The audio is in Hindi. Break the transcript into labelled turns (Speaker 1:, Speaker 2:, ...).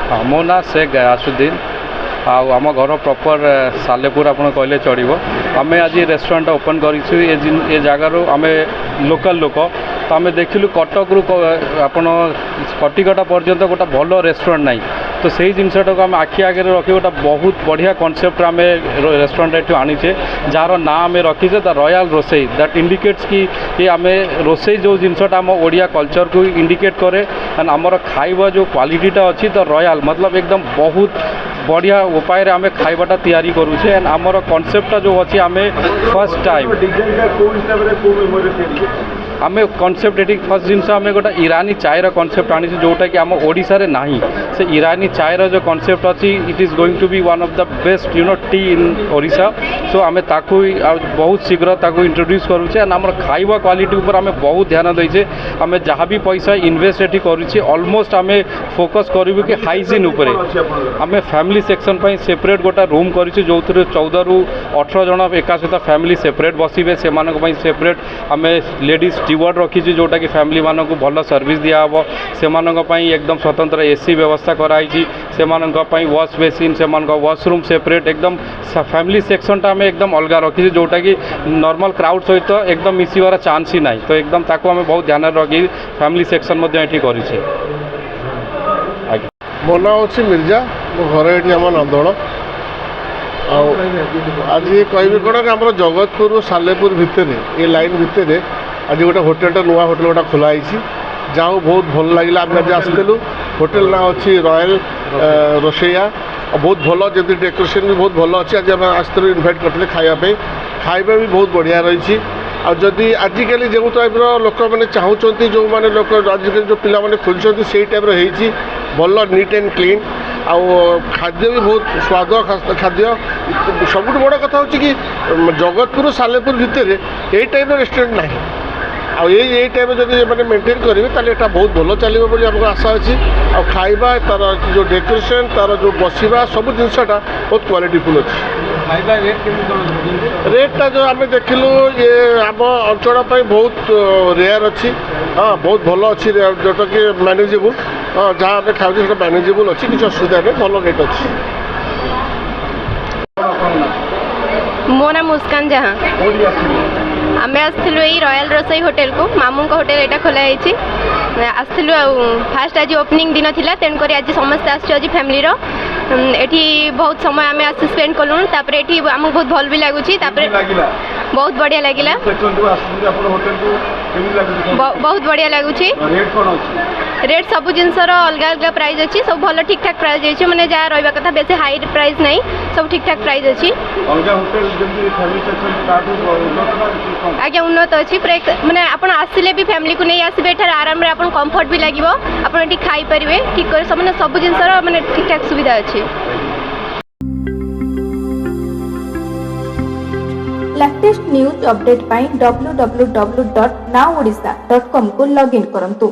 Speaker 1: हाँ मो ना शेख गयासुद्दीन आम घर प्रॉपर सालेपुर आप कहले चढ़ो आम आज रेस्टोरेंट ओपन कर जगार आम लोकल लोक तो आम देखिलु कटक रु आपण कटिकटा पर्यंत गोटे भल रेस्टोरेंट ना तो से जिनटा को आम आखि आगे रखी गोटे बहुत बढ़िया कॉन्सेप्ट आम रेस्टोरेंट ये आनीचे जार ना आम रखीचे द रॉयल रोसई दैट इंडिकेट्स कि आम रोसई जो जिनटा आम ओडिया कल्चर को इंडिकेट करे एंड आमर खाइबा जो क्वालिटीटा अच्छी द रॉयल मतलब एकदम बहुत बढ़िया उपाय आम खाइबाटा तैयारी करुचे एंड आमर कॉन्सेप्टटा जो अच्छी आम फर्स्ट टाइम आम कॉन्सेप्ट ये फर्स्ट जिनस आम गोटे इरानी चायर कॉन्सेप्ट आनी जोटा कि आम ओडिशा रे नाही से इरानी चायर जो कॉन्सेप्ट अच्छी it is going to be one of the best tea in Odisha so आम ताकू बहुत शीघ्र ताकू इंट्रोड्यूस करुचे एंड आम खाइबा क्वालिटी उपर आम बहुत ध्यान देचे आम जहाँ भी पैसा इन्वेस्ट ये करुचे ऑलमोस्ट आम फोकस करूँ कि हाइजीन उपर आम फैमिली सेक्शन पर सेपरेट गोटे रूम करूँ जो 14 ରୁ 18 जन एका सहित फैमिली सेपरेट बसवे से सेपरेट आम लेडीज स्टीवर्ड रखीची जोटा कि फैमिली मानक भल सर्विस दिहब से एकदम स्वतंत्र एसी व्यवस्था कराई से वॉश बेसिन से वॉशरूम सेपरेट एकदम फैमिली सेक्शन आम एकदम अलग रखी जोटा कि नॉर्मल क्राउड सहित एकदम मिसबार चांस ही ना तो एकदम ताको आम बहुत ध्यान रखी फैमिली सेक्शन ये करें।
Speaker 2: मो ना हूँ मिर्जा मो घर ये आम नंदन आज कह कौन कि आम जगतपुर सालेपुर भितर ये लाइन भितर आज गोटे होटेल नुआ होटेल गोटे खोलाई जहाँ बहुत भल लगे आम आज आसलु होटेल ना अच्छी रॉयल रोसैया बहुत भल जब डेकोरेशन भी बहुत भल अच्छी आज आम आसलु इनभाइट करते खावाई खाଇବା भी बहुत बढ़िया रही आदि आजिकल जो टाइप लोक मैंने चाहते जो मैंने लोक आजिकल जो पिला मैंने खोजुंट से टाइप रही भल नीट एंड क्लीन आउ खाद्य भी बहुत स्वाद खाद्य सब बड़ कथा हूँ कि जगतपुर सालेपुर भितर यही टाइप रेस्टोरेंट ना आउ ये टाइप जब मैंने मेंटेन करेंगे ताले एटा बहुत भल चलो बोली आमको आशा अच्छी आ खाइबा तार जो डेकोरेशन तार जो बसवा सब जिनसा बहुत क्वालिटीफुल अच्छी रेटा जो आम देखिलु ये आम अंचल बहुत रेयर अच्छी हाँ बहुत भल अच्छी जोटा कि मैनेजेबल हाँ जहाँ आम खाऊ मैनेजेबल अच्छी किसी असुविधा नहीं भल रेट अच्छी।
Speaker 3: मो ना मुस्कान जहाँ आम आसलु यही रॉयल रोसई होटेल को मामू का होटेल यहाँ खोलाई आसलु फास्ट आज ओपनिंग दिन थिला तेणुक आज समस्त आज फैमिली एठी बहुत समय आम आस स्पेंड कलु ये आमको बहुत भल भी लगुच बहुत बढ़िया लगिला बहुत बढ़िया लगुच रेट सब जिनसर अलग अलग प्राइस अच्छी सब भल ठीक ठाक प्राइस अच्छी मैंने जहाँ रहा कथा बेसी हाई प्राइस नहीं सब ठीक ठाक प्राइस अच्छी आज्ञा उन्नत अच्छी मैंने आप आसिले भी फैमिली को नहीं आसबे एठार आराम रे आपन कंफर्ट भी लगिवो आपन एठी खाई परिवे ठीक कर सब सब जिनसर माने ठीक ठाक सुविधा अच्छी।
Speaker 4: लेटेस्ट न्यूज अपडेट पाई www.nowodisha.com को लॉगिन करंतु।